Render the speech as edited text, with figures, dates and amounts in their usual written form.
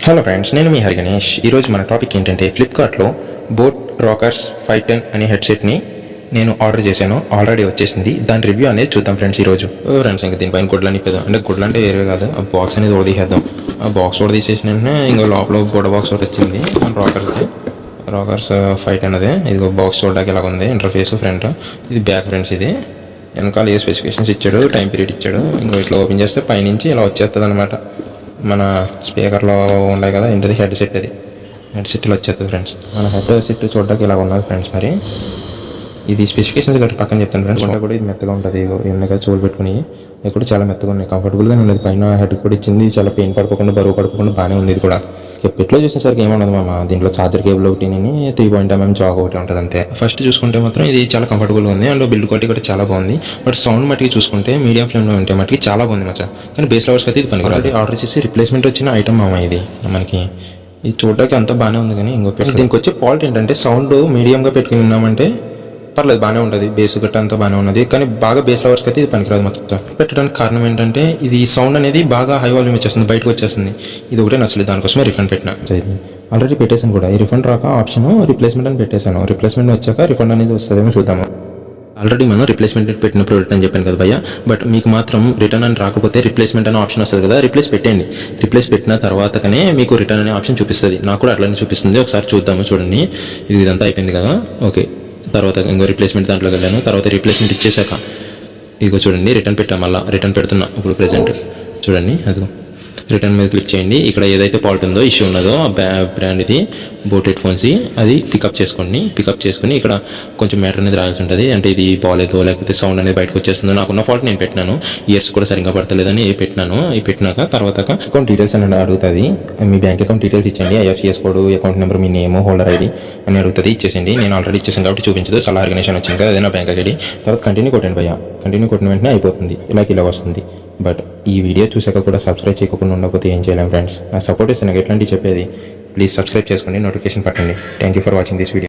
Hello friends, నేను మీ హరి గణేష్. ఈరోజు మన టాపిక్ ఏంటంటే ఫ్లిప్కార్ట్లో బోట్ రాకర్స్ 510 అనే హెడ్సెట్ని నేను ఆర్డర్ చేశాను. ఆల్రెడీ వచ్చేసింది. దాని రివ్యూ అనేది చూద్దాం ఫ్రెండ్స్ ఈరోజు. ఫ్రెండ్స్ ఇంకా దీనిపైన గుడ్లు అనిపిద్దాం. అంటే గుడ్లు అంటే వేరే కాదు, ఆ బాక్స్ అనేది ఓడదీసేద్దాం. ఆ బాక్స్ ఓడదీసేసిన వెంటనే ఇంకా లోపల బోడ బాక్స్ ఒకటి వచ్చింది మన రాకర్స్ 510 అదే. ఇది బాక్స్ చూడడానికి ఇలా ఉంది. ఇంటర్ఫేస్ ఫ్రంట్, ఇది బ్యాక్ ఫ్రెండ్స్. ఇది వెనకాల ఏ స్పెసిఫికేషన్స్ ఇచ్చాడు, టైం పీరియడ్ ఇచ్చాడు. ఇంకా ఇట్లా ఓపెన్ చేస్తే పైనుంచి ఇలా వచ్చేస్తుంది అనమాట. మన స్పీకర్లో ఉన్నాయి కదా, ఏంటది హెడ్సెట్. అది హెడ్సెట్ ఇలా వచ్చేస్తుంది ఫ్రెండ్స్. మన హెడ్సెట్ చూడడానికి ఇలా ఉన్నది ఫ్రెండ్స్. మరి ఇది స్పెసిఫికేషన్స్ గట్టి పక్కన చెప్తాను ఫ్రెండ్స్. కొండ కూడా ఇది మెత్తగా ఉంటుంది. ఎన్నగా చోలు పెట్టుకుని ఇది కూడా చాలా మెత్తగా ఉన్నాయి, కంఫర్టబుల్గానే ఉన్నది. పైన హెడ్ కూడా ఇచ్చింది, చాలా పెయిన్ పడుకోకుండా బరువు పడుకోకుండా బాగానే ఉంది. ఇది కూడా పెట్లో చూసేసరికి ఏమన్నది మామ, దీంట్లో చార్జర్ కేబుల్ ఒకటి 3.5mm జాగ్ ఒకటి ఉంటుంది అంతే. ఫస్ట్ చూసుకుంటే మాత్రం ఇది చాలా కంఫర్టబుల్గా ఉంది అండ్ బిల్డ్ క్వాలిటీ కూడా చాలా బాగుంది. బట్ సౌండ్ మట్టికి చూసుకుంటే మీడియం ఫ్లేమ్లో ఉంటే మట్టికి చాలా బాగుంది మచ్చా. కానీ బేస్ లవర్స్కి అయితే ఇది పనికిరాదు. ఆర్డర్ చేసి రిప్లేస్మెంట్ వచ్చిన ఐటమ్ మామ ఇది. మనకి ఇది చూడడానికి అంతా బాగానే ఉంది, కానీ ఇంకొక దీనికి వచ్చే ఫాల్ట్ ఏంటంటే సౌండ్ మీడియంగా పెట్టుకుని ఉన్నామంటే పర్లేదు, బాగానే ఉంటుంది. బేస్ గట్ట అంతా బాగానే ఉన్నది, కానీ బాగా బేస్ లవర్స్కి అయితే ఇది పనికిరాదు మొత్తం. పెట్టడానికి కారణం ఏంటంటే ఇది సౌండ్ అనేది బాగా హై వాల్యూమ్ వచ్చేస్తుంది, బయటకు వచ్చేస్తుంది. ఇది ఒకటే నచ్చలేదు, దానికోసమే రిఫండ్ పెట్టిన. ఇది ఆల్రెడీ పెట్టేసాను కూడా. ఈ రిఫండ్ రాక ఆప్షన్ రిప్లేస్మెంట్ అని పెట్టేశాను. రిప్లేస్మెంట్ వచ్చాక రిఫండ్ అనేది వస్తుందేమో చూద్దాము. ఆల్రెడీ మనం రిప్లేస్మెంట్ పెట్టిన ప్రోడక్ట్ అని చెప్పాను కదా భయ్య. బట్ మీకు మాత్రం రిటర్న్ అని రాకపోతే రిప్లేస్మెంట్ అనే ఆప్షన్ వస్తుంది కదా, రిప్లేస్ పెట్టండి. రిప్లేస్ పెట్టిన తర్వాతనే మీకు రిటర్న్ అనే ఆప్షన్ చూపిస్తుంది. నాకు కూడా అట్లనే చూపిస్తుంది. ఒకసారి చూద్దాము. చూడండి, ఇది ఇదంతా అయిపోయింది కదా. ఓకే, తర్వాత ఇంకో రిప్లేస్మెంట్ దాంట్లోకి వెళ్ళాను. తర్వాత రిప్లేస్మెంట్ ఇచ్చేసాక ఇదిగో చూడండి, రిటర్న్ పెట్టాం. మళ్ళీ రిటర్న్ పెడుతున్నా ఇప్పుడు ప్రెజెంట్. చూడండి, అదిగో రిటర్న్ మీద క్లిక్ చేయండి. ఇక్కడ ఏదైతే ఫాల్ట్ ఉందో, ఇష్యూ ఉన్నదో, ఆ బ్రాండ్ ఇది బోట్ హెడ్ ఫోన్స్, అది పికప్ చేసుకోండి. పికప్ చేసుకుని ఇక్కడ కొంచెం మ్యాటర్ అనేది రాయాల్సి ఉంటుంది. అంటే ఇది బాగాలేదో లేకపోతే సౌండ్ అనేది బయటకు వచ్చేస్తుందో. నాకున్న ఫాల్ట్ నేను పెట్టినాను, ఇయర్స్ కూడా సరిగ్గా పడతలేదని పెట్టినాను. ఈ పెట్టినాక తర్వాత అకౌంట్ డీటెయిల్స్ అని అడుగుతుంది. మీ బ్యాంక్ అకౌంట్ డీటెయిల్స్ ఇచ్చండి. ఐఎఫ్సిఎస్ కోడ్, అకౌంట్ నెంబర్, మీ నేమ్, హోల్డర్ ఐడి అని అడుగుతుంది. ఇచ్చేసండి. నేను ఆల్రెడీ ఇచ్చేసాను కాబట్టి చూపించదు. చాలా ఆర్గనైజేషన్ వచ్చింది కదా, అదే నా బ్యాంక్ ఐడి. తర్వాత కంటిన్యూ కొట్టండి భయ్య. కంటిన్యూ కొట్టిన వెంటనే అయిపోతుంది. ఇలా వస్తుంది. బట్ ఈ వీడియో చూసాక కూడా సబ్స్క్రైబ్ చేయకుండా ఉండకపోతే ఏం చేయలేం ఫ్రెండ్స్. నా సపోర్ట్ ఇస్తే నాకు ఎట్లాంటివి చెప్పేది. ప్లీజ్ సబ్స్క్రైబ్ చేసుకోండి, నోటిఫికేషన్ పట్టండి. Thank you for watching this video.